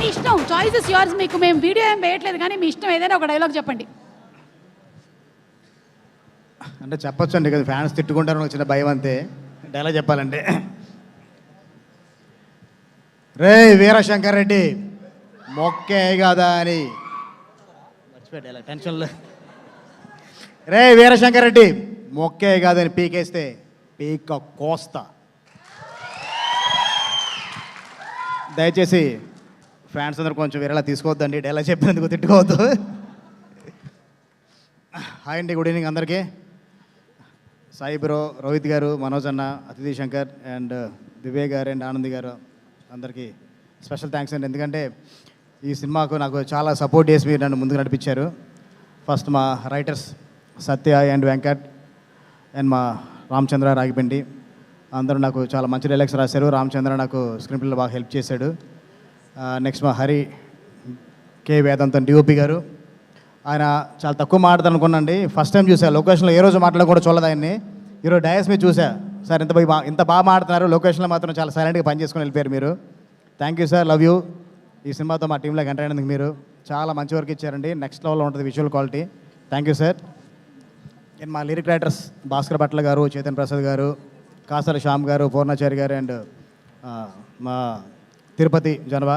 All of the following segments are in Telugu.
మీ ఇష్టం, చాయిస్ ఇస్ యువర్స్. మీకు మేము వీడియో ఏం వేయట్లేదు, కానీ మీ ఇష్టం ఏదైనా ఒక డైలాగ్ చెప్పండి. అంటే చెప్పొచ్చు అండి కదా, ఫ్యాన్స్ తిట్టుకుంటారు ఒక చిన్న భయం అంతే. డైలాగ్ చెప్పాలంటే, రే వీరశంకర్ రెడ్డి మొక్కే కదా అని మర్చిపోయాడు టెన్షన్లో. రే వీరశంకర్ రెడ్డి మొక్కే కాదని పీకేస్తే పీక కోస్తా. దయచేసి ఫ్యాన్స్ అందరూ కొంచెం వేరేలా తీసుకోవద్దండి, డైలాగ్ చెప్పినందుకు తిట్టుకోవద్దు. హాయ్ అండి, గుడ్ ఈవినింగ్ అందరికీ. సాయి బ్రో, రోహిత్ గారు, మనోజ్ అన్న, అతిథి శంకర్ అండ్ దివ్య గారు అండ్ ఆనంద్ గారు అందరికీ స్పెషల్ థ్యాంక్స్ అండి. ఎందుకంటే ఈ సినిమాకు నాకు చాలా సపోర్ట్ చేసి మీరు నన్ను ముందుకు నడిపించారు. ఫస్ట్ మా writers Satya and Venkat and మా రామచంద్ర రాగిపిండి అందరూ నాకు చాలా మంచి డైలాగ్స్ రాశారు. రామచంద్ర నాకు స్క్రీన్ ప్లేలో బాగా హెల్ప్ చేశాడు. నెక్స్ట్ మా హరి కే వేదాంతం డిఓపి గారు, ఆయన చాలా తక్కువ మాట్లాడతాను అనుకున్నాండి. ఫస్ట్ టైం చూసా లొకేషన్లో, ఏ రోజు మాట్లాడడం కూడా చూడదు ఆయన్ని. ఈరోజు డయాస్ మీద చూసా, సార్ ఇంత బాగా మాట్లాడుతున్నారు, లొకేషన్లో మాత్రం చాలా సైలెంట్గా పని చేసుకుని వెళ్ళిపోయారు మీరు. Thank you sir, love you. ఈ సినిమాతో మా టీంలోకి ఎంటర్ అయినందుకు మీరు చాలా మంచి వర్క్ ఇచ్చారండి. నెక్స్ట్ లెవెల్లో ఉంటుంది visual quality. Thank you sir. And మా లిరిక్ రైటర్స్ భాస్కర్ భట్ల గారు, చేతన్ ప్రసాద్ గారు, కాసర శ్యామ్ గారు, పూర్ణాచారి గారు అండ్ మా తిరుపతి జనవా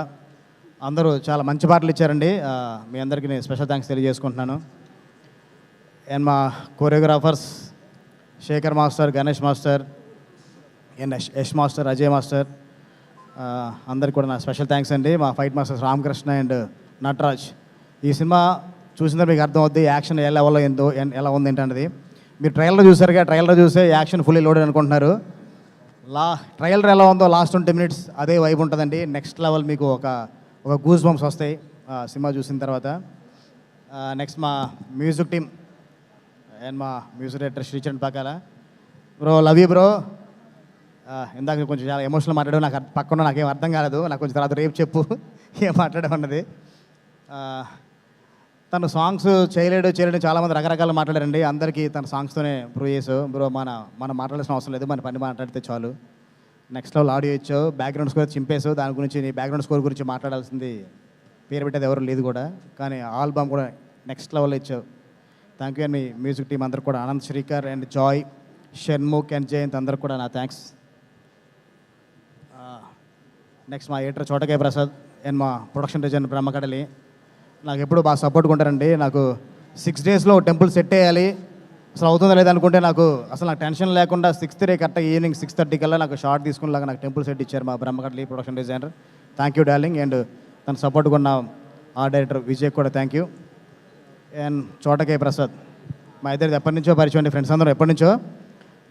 అందరూ చాలా మంచి పాటలు ఇచ్చారండి. మీ అందరికీ నేను స్పెషల్ థ్యాంక్స్ తెలియజేసుకుంటున్నాను. అండ్ మా choreographers Shekhar master, Ganesh master and Yash master, Ajay master అందరికి కూడా నా స్పెషల్ థ్యాంక్స్ అండి. మా fight masters Ramakrishna and Nataraj. ఈ సినిమా చూసిన మీకు అర్థమవుద్ది యాక్షన్ ఎలా లెవెల్లో ఎలా ఉంది ఏంటన్నది. మీరు ట్రైలర్ చూసారుగా, ట్రైలర్ చూసే యాక్షన్ ఫుల్లీ లోడెడ్ అనుకుంటున్నారు. ట్రైలర్ ఎలా ఉందో లాస్ట్ 20 minutes అదే వైబ్ ఉంటుందండి. నెక్స్ట్ లెవెల్ మీకు ఒక గూస్ బంప్స్ వస్తాయి సినిమా చూసిన తర్వాత. నెక్స్ట్ మా మ్యూజిక్ టీమ్ అండ్ మా music director Sricharan Pakala bro, love you bro. ఇందాక కొంచెం చాలా ఎమోషనల్ మాట్లాడావు, నాకు పక్కన నాకేం అర్థం కాలేదు. నాకు కొంచెం తర్వాత రేపు చెప్పు ఏం మాట్లాడమన్నది. తను సాంగ్స్ చేయలేడు చాలామంది రకరకాలు మాట్లాడారండి. అందరికీ తన సాంగ్స్తోనే ప్రూవ్ చేసావు బ్రో. మనం మాట్లాడాల్సిన అవసరం లేదు, మన పని మాట్లాడితే చాలు. నెక్స్ట్ లెవెల్ ఆడియో ఇచ్చావు, బ్యాక్గ్రౌండ్ స్కోర్ చింపేసావు. దాని గురించి నీ బ్యాక్గ్రౌండ్ స్కోర్ గురించి మాట్లాడాల్సింది పేరు పెట్టేది ఎవరు లేదు కూడా, కానీ ఆల్బమ్ కూడా నెక్స్ట్ లెవెల్లో ఇచ్చావు. Thank you. అండ్ మీ మ్యూజిక్ టీం అందరికి కూడా, ఆనంద్ శ్రీకర్ అండ్ జాయ్, షణ్ముఖ్ అండ్ జయంత్ అందరికి కూడా నా థ్యాంక్స్. నెక్స్ట్ మా ఎడిటర్ చోటకే ప్రసాద్ అండ్ మా ప్రొడక్షన్ డిజైనర్ బ్రహ్మకడలి నాకు ఎప్పుడు బాగా సపోర్ట్గా ఉంటారండి. నాకు 6 daysలో టెంపుల్ సెట్ చేయాలి, అసలు అవుతుందా లేదనుకుంటే నాకు టెన్షన్ లేకుండా 6th day కరెక్ట్గా ఈవినింగ్ 6:30 కల్లా నాకు షార్ట్ తీసుకునేలాగా నాకు టెంపుల్ సెట్ ఇచ్చారు మా Brahmakadali production designer. Thank you darling. And తన సపోర్ట్గా ఉన్న ఆ డైరెక్టర్ విజయ్ కూడా థ్యాంక్ యూ. అండ్ చోటకే ప్రసాద్ మా ఇద్దరిది ఎప్పటి నుంచో పరిచయం అండి, ఫ్రెండ్స్ అందరూ ఎప్పటి నుంచో.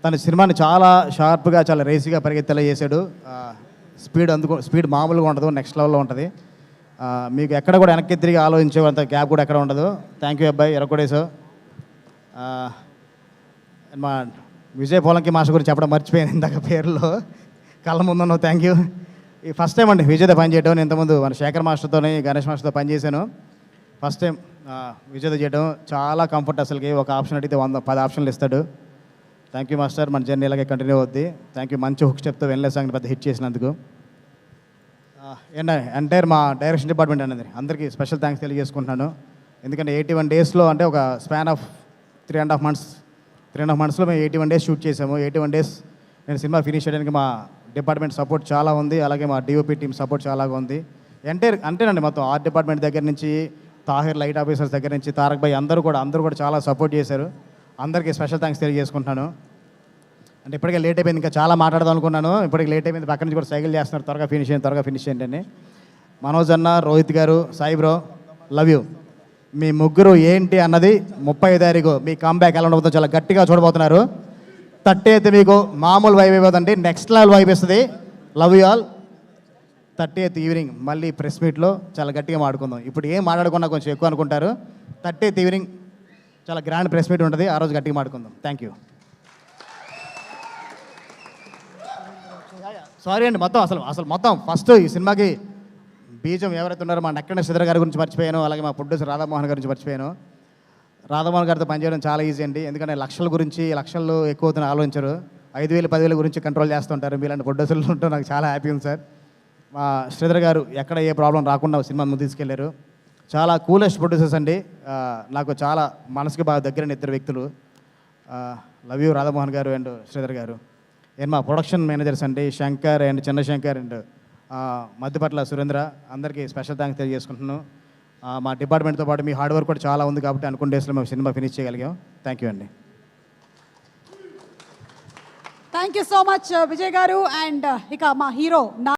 తన సినిమాని చాలా షార్ప్గా, చాలా రేసీగా పరిగెత్తేలా చేశాడు. స్పీడ్ మామూలుగా ఉండదు, నెక్స్ట్ లెవెల్లో ఉంటుంది. మీకు ఎక్కడ కూడా వెనక్కి తిరిగి ఆలోచించే అంత గ్యాప్ కూడా ఎక్కడ ఉండదు. థ్యాంక్ యూ అబ్బాయి, ఎరకొడేసావు. మా విజయ్ పోలంకి మాస్టర్ గురించి చెప్పడం మర్చిపోయాను ఇందాక పేరులో, కళ్ళ ముందున్నావు. Thank you. ఈ ఫస్ట్ టైం అండి విజయ్తో పనిచేయడం. నేను ఇంతకుముందు మన శేఖర్ మాస్టర్తో, గణేష్ మాస్టర్తో పనిచేశాను. ఫస్ట్ టైం విజయ్తో చేయడం చాలా కంఫర్ట్. అసలుకి ఒక ఆప్షన్ అడిగితే 10 ఆప్షన్లు ఇస్తాడు. థ్యాంక్ యూ మాస్టర్, మన జర్నీ ఇలాగే కంటిన్యూ అవుద్ది. Thank you. మంచి హుక్ స్టెప్తో వెన్లే సాంగ్ని పెద్ద హిట్ చేసినందుకు. ఎంటైర్ మా డైరెక్షన్ డిపార్ట్మెంట్ అనేది అందరికీ స్పెషల్ థ్యాంక్స్ తెలియజేసుకుంటున్నాను. ఎందుకంటే 81 daysలో, అంటే ఒక స్పాన్ ఆఫ్ 3.5 monthsలో మేము 81 days షూట్ చేసాము. 81 days నేను సినిమా ఫినిష్ చేయడానికి మా డిపార్ట్మెంట్ సపోర్ట్ చాలా ఉంది, అలాగే మా డిఓపి టీం సపోర్ట్ చాలా ఉంది. అంటేనండి మొత్తం ఆర్ట్ డిపార్ట్మెంట్ దగ్గర నుంచి, తాహిర్ లైట్ ఆఫీసర్స్ దగ్గర నుంచి, తారక్ భాయ్ అందరూ కూడా చాలా సపోర్ట్ చేశారు. అందరికీ స్పెషల్ థ్యాంక్స్ తెలియజేసుకుంటున్నాను. అంటే ఇప్పటికే లేట్ అయిపోయింది, ఇంకా చాలా మాట్లాడదాం అనుకున్నాను. ఇప్పటికి లేట్ అయిపోయింది, పక్క నుంచి కూడా సైకిల్ చేస్తున్నారు, త్వరగా ఫినిష్ చేయండి అని. మనోజ్ అన్న, రోహిత్ గారు, సాయి బ్రో, లవ్ యూ. మీ ముగ్గురు ఏంటి అన్నది 35వ తారీఖు మీ కంబ్యాక్ ఎలా ఉండబోతుందో చాలా గట్టిగా చూడబోతున్నారు. 30th మీకు మామూలు వైబ్ అయిపోతుంది, నెక్స్ట్ లెవెల్ వైబ్ ఇస్తుంది. Love you all. 30th evening మళ్ళీ ప్రెస్ మీట్లో చాలా గట్టిగా మాట్లాడుకుందాం. ఇప్పుడు ఏం మాట్లాడుకున్నా కొంచెం ఎక్కువ అనుకుంటారు. 30th ఈవినింగ్ చాలా గ్రాండ్ ప్రెస్ మీట్ ఉంటుంది, ఆ రోజు గట్టిగా మాట్లాడుకుందాం. Thank you. సారీ అండి, మొత్తం ఫస్ట్ ఈ సినిమాకి బీజం ఎవరైతే ఉన్నారో మా నక్కన శ్రీధర్ గారి గురించి మర్చిపోయాను, అలాగే మా ప్రొడ్యూసర్ రాధామోహన్ గురించి మర్చిపోయాను. రాధామోహన్ గారితో పనిచేయడం చాలా ఈజీ అండి, ఎందుకంటే లక్షలు ఎక్కువ అవుతున్న ఆలోచించరు. 5,000 10,000 గురించి కంట్రోల్ చేస్తుంటారు. మీలాంటి ప్రొడ్యూసర్లు ఉంటూ నాకు చాలా హ్యాపీ ఉంది సార్. మా శ్రీధర్ గారు ఎక్కడ ఏ ప్రాబ్లం రాకుండా సినిమా ముందు తీసుకెళ్లారు. చాలా కూలెస్ట్ ప్రొడ్యూసర్స్ అండి. నాకు చాలా మనసుకి బాగా దగ్గరైన ఇద్దరు వ్యక్తులు. లవ్ యూ రాధామోహన్ గారు అండ్ శ్రీధర్ గారు. అండ్ మా ప్రొడక్షన్ మేనేజర్స్ అండి శంకర్ అండ్ చంద్రశంకర్ అండ్ మధ్యపట్ల సురేంద్ర, అందరికీ స్పెషల్ థ్యాంక్స్ తెలియజేసుకుంటున్నాను. మా డిపార్ట్మెంట్తో పాటు మీ హార్డ్ వర్క్ కూడా చాలా ఉంది కాబట్టి అనుకున్న డేస్లో మేము సినిమా ఫినిష్ చేయగలిగాం. థ్యాంక్ యూ అండి. Thank you so much Vijay గారు. అండ్ ఇక మా హీరో